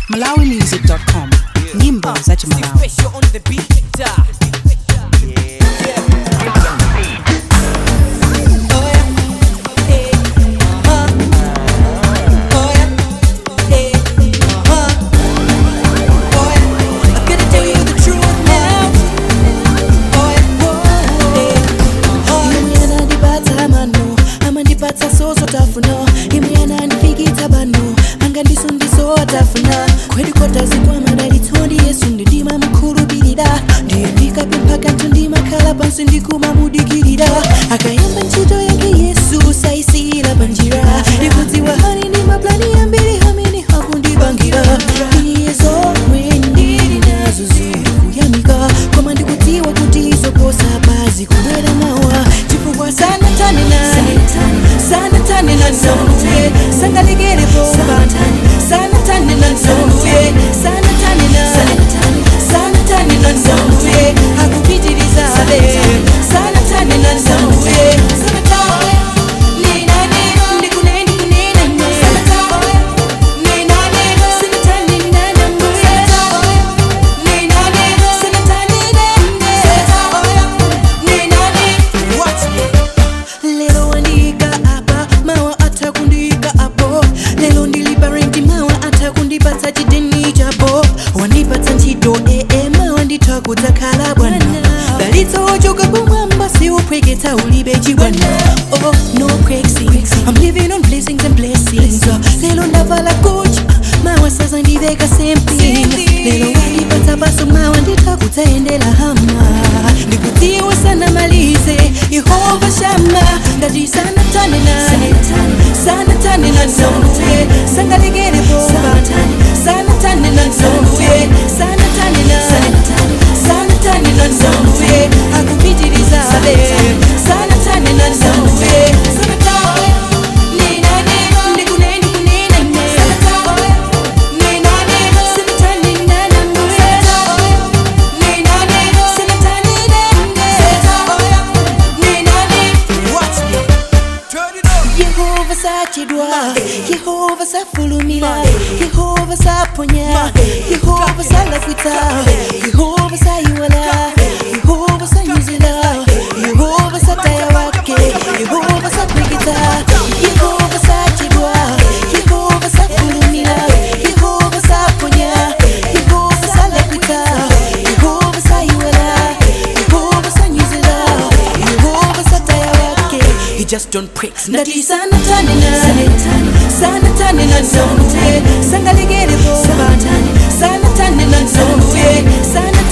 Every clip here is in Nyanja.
MalawiMusic.com. Nyimbo za Malawi. Sindikumamudigirira akayamba ntchito yake Yesu saisira panjira ndikudziwa hani ndi maplani yambiri amene hakundipangira izo ndili nazo zikuyamika koma ndikudziwa kuti izoposa pazi kubwera mawa chifukwa sanatane nane sangalekere pomba sanatane nane akupitirizabe kutakala bwana dalitso ochoka kumwamba si upweketa ulibeji bwana oh no crazy I'm living on blessings and blessings lelo ndavala coach mawa sasa ndiveka sempi lelo walipata baso mawa nditakutaendela hama ndikutiwa sana malize Yehova shama ndati sana tane na zonte sangalegere bomba sana tane na zonte sana tane na zonte akupitirizabe sana tane na zonte Yehova safulumila Yehova saponya Yehova salakwita Yehova sayuwala Yehova sanyuzila Yehova sataya wake Yehova sakwikita Yehova sachidwa Yehova safulumila Yehova saponya Yehova salakwita Yehova sayuwala Yehova sanyuzila Yehova sataya wake He just don't prick Nati sana tane na zonte sangalegere bomba sana tane na zonte sana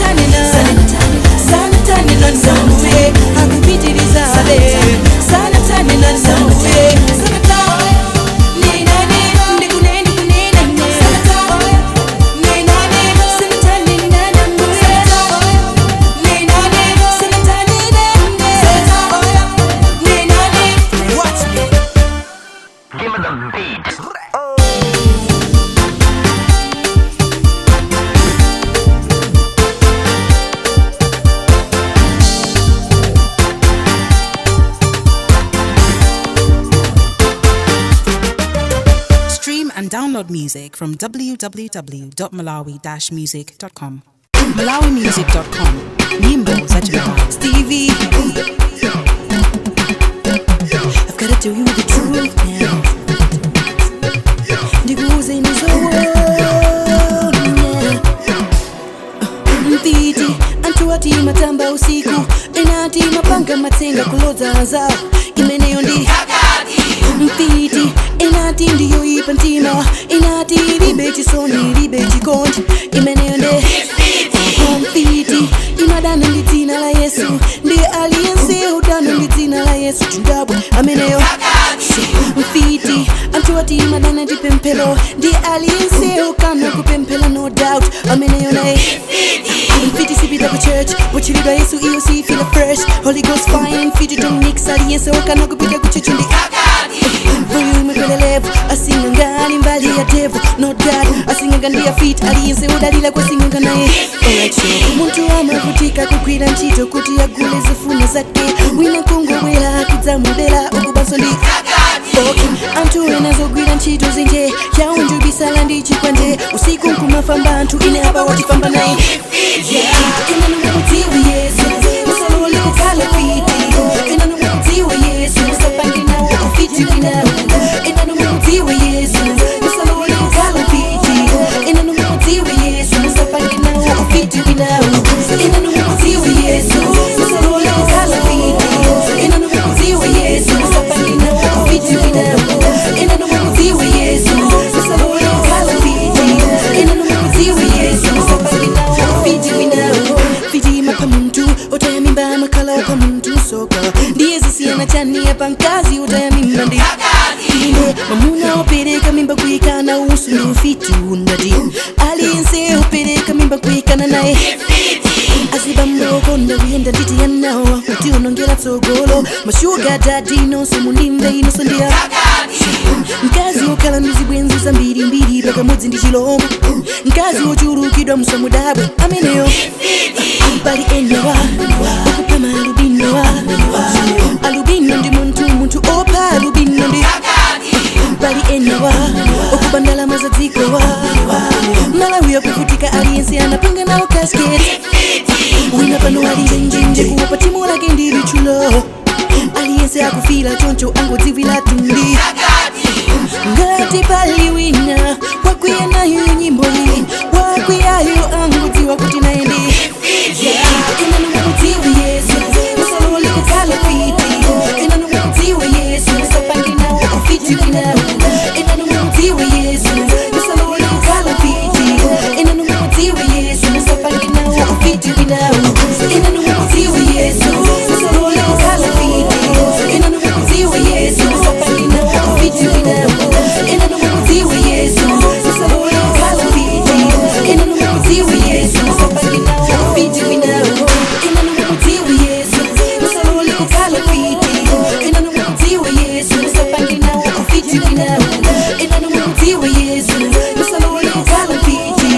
tane na zonte akupitirizabe sana tane na zonte Download music from www.malawi-music.com. MalawiMusic.com. Nyimbo za Malawi. Stevie, I've gotta tell you the truth now. Ndikuuze Mtiti, antuati matamba usiku enati mapanga matenga kuloza zao imeneyo ndi Mtiti, enati ndiyo ipantima enati libechi soni libechi konti imeneyo nde Mtiti, imadana litina la Yesu ndiye aliyense udana litina la Yesu tundabwe ameneyo Mtiti, antuati imadana dipempelo ndiye aliyense ukana kupempela no doubt ameneyo nde Mfiti sipita ku church wachilidwa Yesu iyo si feel fresh Holy Ghost fire mfiti don't mix aliyense ukana kupika kuchuchundi Vuyu mekwelelevu asinga ngani mbali ya devil not God asinga ngandi ya feet aliyense udalila kwa singa nganaye Alright show Muntu amavutika kukwila ntito kuti agule zifuna zake Wina kungo wela kuzamudela ukubaso ndi Okay, antu enazo gwila ntito zinje Yaunju bisala ndi chikwanje Usiku mafamba antu ine apa watifamba naye ina numutiwe Yesu musalole kukhala fiti ina numutiwe Yesu musapangina ufiti wina ina numutiwe Yesu musalole kukhala fiti ina numutiwe Yesu musapangina ufiti wina ina numutiwe Yesu musalole kukhala fiti ina numutiwe Yesu musapangina ufiti wina ina numutiwe Yesu musalole kukhala fiti ina numutiwe Yesu musapangina ufiti wina fiti makamuntu utaya mimba makala kamuntu soka ndiye zisiana chani hapa nkazi utaya mimba ndi ile mamuna opereka mimba kuikana usundu ufiti undati aliyense opereka mimba kuikana naye aziba mloko ndawiyenda nditi yanawa uti unongela tsogolo mashuga dadi nonse mundimve inoso ndiya nkazi okala mizibwenzi za mbiri paka mudzi ndi chilombo nkazi ochulukidwa musamudabwe ameneyo pali enewa okupama alubino ndi muntu opa alubino ndi pali enewa okubandala mazadzikowa malawi yakuvutika aliyense anapanga nawo kasketi wina pano alizenjenje kuwapa timu lake ndili chulo aliyense akufila choncho angodziwila tundi ngati pali wina wakwiya nayo nyimbo hii wakwiyayo angodziwa kuti nayendi ina numutiwe Yesu musalole kukhala fiti ina numutiwe Yesu musapangina ufiti wina ina numutiwe Yesu musalole kukhala fiti ina numutiwe Yesu musapangina ufiti wina ina numutiwe Yesu musalole kukhala fiti ina numutiwe Yesu musapangina ufiti wina ina numutiwe Yesu musalole kukhala fiti ina numutiwe Yesu musapangina ufiti wina ina numutiwe Yesu musalole kukhala fiti ina numutiwe Yesu musapangina ufiti wina ina numutiwe Yesu musalole kukhala fiti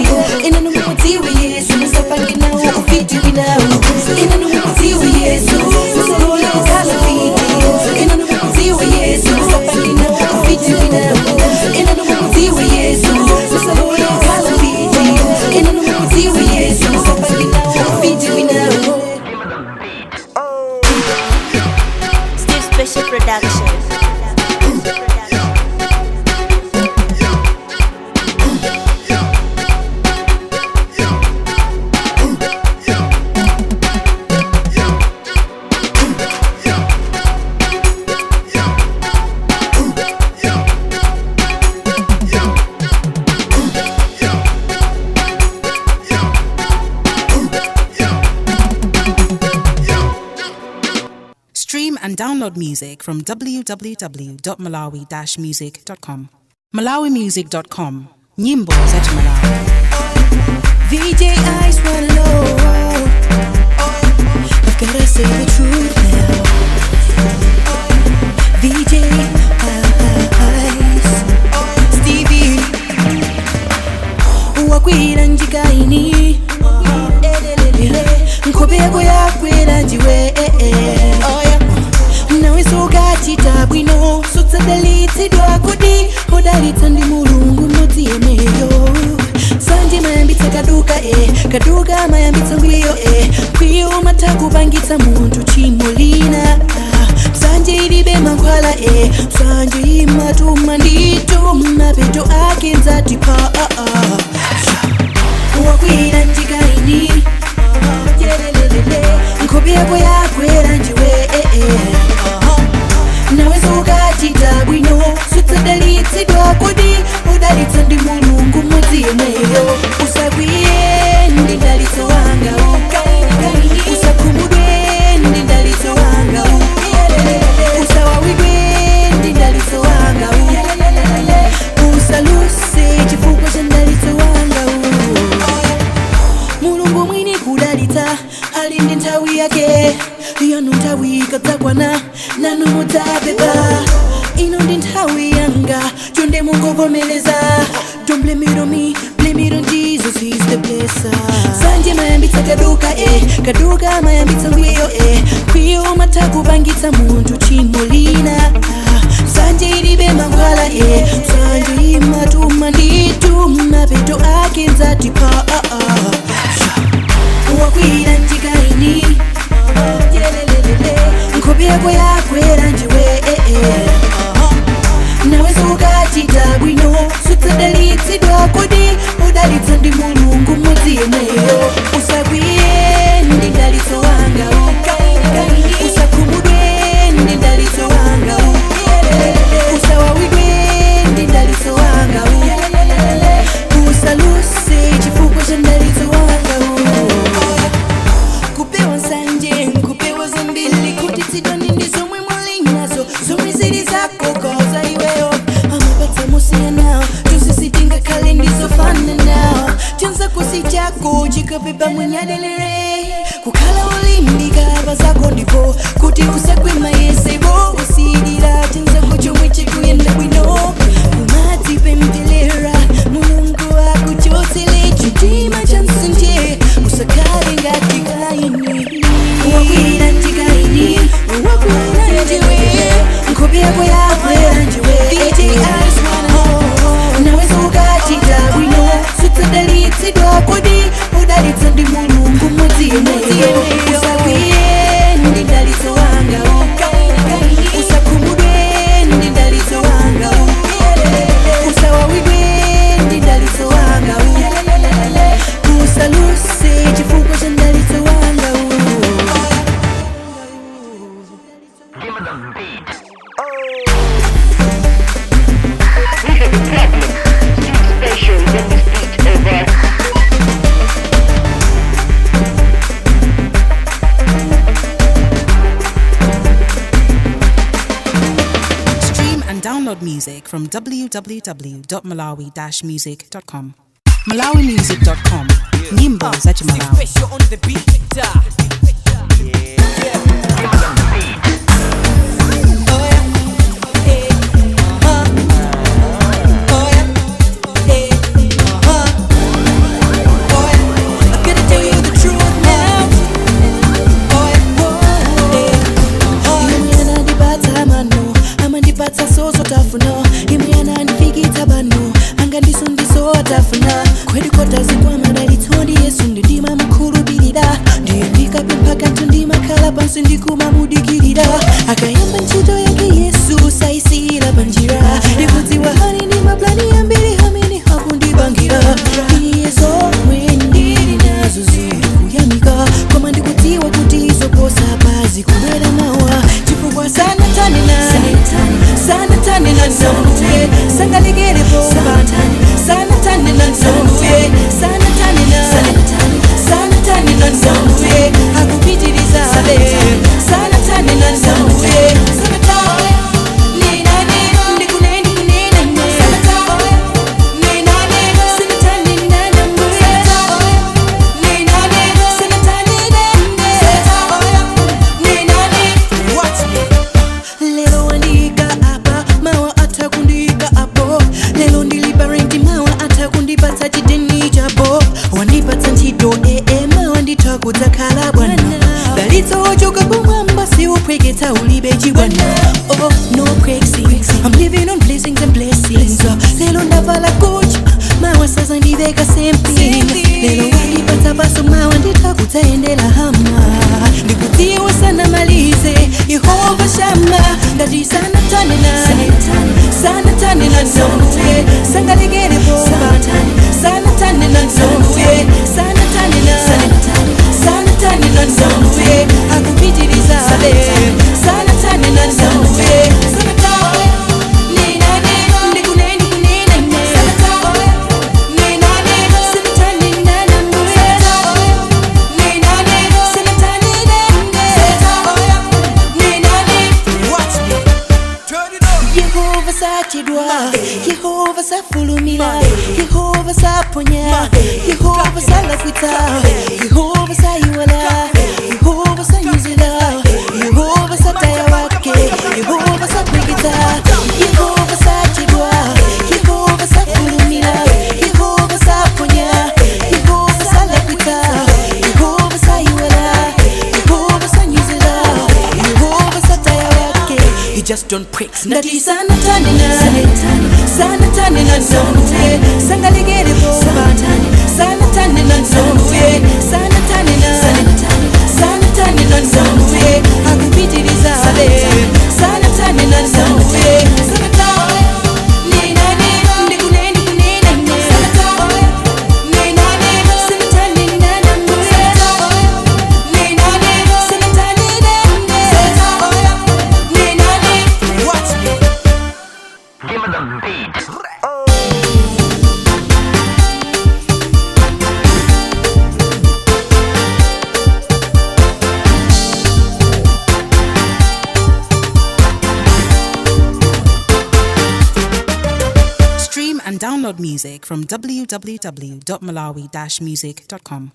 ina numutiwe Yesu musapangina ufiti wina ina numutiwe Yesu musalole kukhala fiti ina numutiwe Yesu musapangina ufiti wina ina numutiwe Yesu musalole kukhala fiti ina numutiwe Yesu musapangina ufiti wina Steve Special Production. Stream and download music from www.malawi-music.com. malawimusic.com. Nyimbo za Malawi. VJ Ice Swallow. I've gotta say the truth now. VJ Ice Stevie wakwira njikaini nkobe yako yakwera njiwe nawe sokachita bwino sotsadalitsidwa kodi odalitsa ndi mulungu modziyeneyo sanje mayambitsa kaduka mayambitsa ngwiyo kwiyo matakupangitsa munthu chimo lina sanje ilibe mankhwala sanje imatuma ndito mapeto ake nzatipa wakwira njikaini nkobe yako yakwera njiwe nawe sokachita bwino sotsadalitsidwa kodi odalitsa ndi mulungu modziyeneyo usakwiye ndi dalitso wanga usakhumudwe ndi dalitso wanga usawawidwe ndi dalitso wanga usaluse chifukwa cha dalitso wanga mulungu mwini kudalitsa ali ndi nthawi yake yanu nthawi ikadzakwana nanu mudzapepa ino ndi nthawi yanga chonde mungovomeleza. Don't blame it on me, blame it on Jesus, he's the blesser. Sanje mayambitsa kaduka mayambitsa ngwiyo kwiyo matakupangitsa munthu chimo lina Sanjiri be mangwala Sanjiri matuma nditu mapeto ake nzatipa Wakwira njikaini Nkobeko yakwera njiwe Naweza ukachita bwino Sutadalitsidwa kodi Udalitsa ndi mulungu mwezi yeneyo Usagwiye ndi dalitso wanga Usakumudwe ndi dalitso wanga Usawawidwe ndi dalitso wanga Usaluse chifukwa cha dalitso wanga Kupewa nsanje, kupewa zambili Kutitsidwani ndi zomwe mulinazo Zomwe zili zako koza iweyo Amapata musiya nao Tusisitinga kale ndizofana nao Chanza kusi chako chikabeba mwenyadelere Kukala ulindika bazako ndipo Kuti usakwe mayesebo Usidira chanza kuchomwe chikuyenda bwino Umatipe mtelera Mulungu akuchotele Chitima chansanje Usakale ngati kaini Wakwira njikaini Wakwira njiwe Nkobeko yakwera njiwe VTR's Naweza ukachita bwino Sutadalitsidwa kodi Udalitsa ndi mulungu mwezi yeneyo Usakwiye ndi dalitso wanga Usakumudwe ndi dalitso wanga Usawawidwe ndi dalitso wanga Usaluse chifukwa cha dalitso wanga Give me the beat. We have a problem. Too special when this beat over. Stream and download music from www.malawi-music.com. MalawiMusic.com. Nyimbo za Malawi. Special on the beat. Akayamba ntchito yake Yesu saisira panjira Ndikudziwa hani ndi maplani ambiri hamene hakundipangira Iye zomwe ndili nazo zikuyamika Koma ndikudziwa kuti zoposa pazi kubwera mawa Chifukwa sana tane nane Sana tane nane Sangalikere pomba Sana tane nane Sana tane nane Sana tane nane Akupitirizabe Sana tane nane kutakala bwana Dalitso ochoka kumwamba si upweketa ulibeji bwana Oh, no quakesing I'm living on blessings and blessings Lelo ndavala kucha Mawa sasa ndiveka semping Lelo walipata baso mawa nditakutaendela hama Ndikutiwa sana malize Yehova shama Ndati sana tane na Sana tane na zonwe Sangaligere bomba Sana tane na zonwe Sana tane na Sana tane na zonwe Akupitirizabe Sana tane na zonwe Sana tane Ninane Ndikuneni kunene Sana tane Ninane Sana tane nana Ninane Sana tane Ninane Watch me. Turn it up. Yehova sachidwa Yehova safulumila Yehova saponya Yehova salakwita Yehova sayuwala Yehova sanyuzila Yehova sataya wake Yehova sapwikita Yehova sachidwa Yehova safulumila Yehova saponya Yehova salakwita Yehova sayuwala Yehova sanyuzila Yehova sataya wake He just don't pricks. Ndati sana tani nane, sana tani na nonwe, sangalegere boba, sana tani na nonwe, sana tani na, sana tani na nonwe, hakupitilizabe, sana tani na nonwe, sana tani, ninane, ndikune, sana tani, ninane, sana tani nane, ninane, sana tani nane, ninane. Watch me. Give me the beat. Stream and download music from www.malawi-music.com.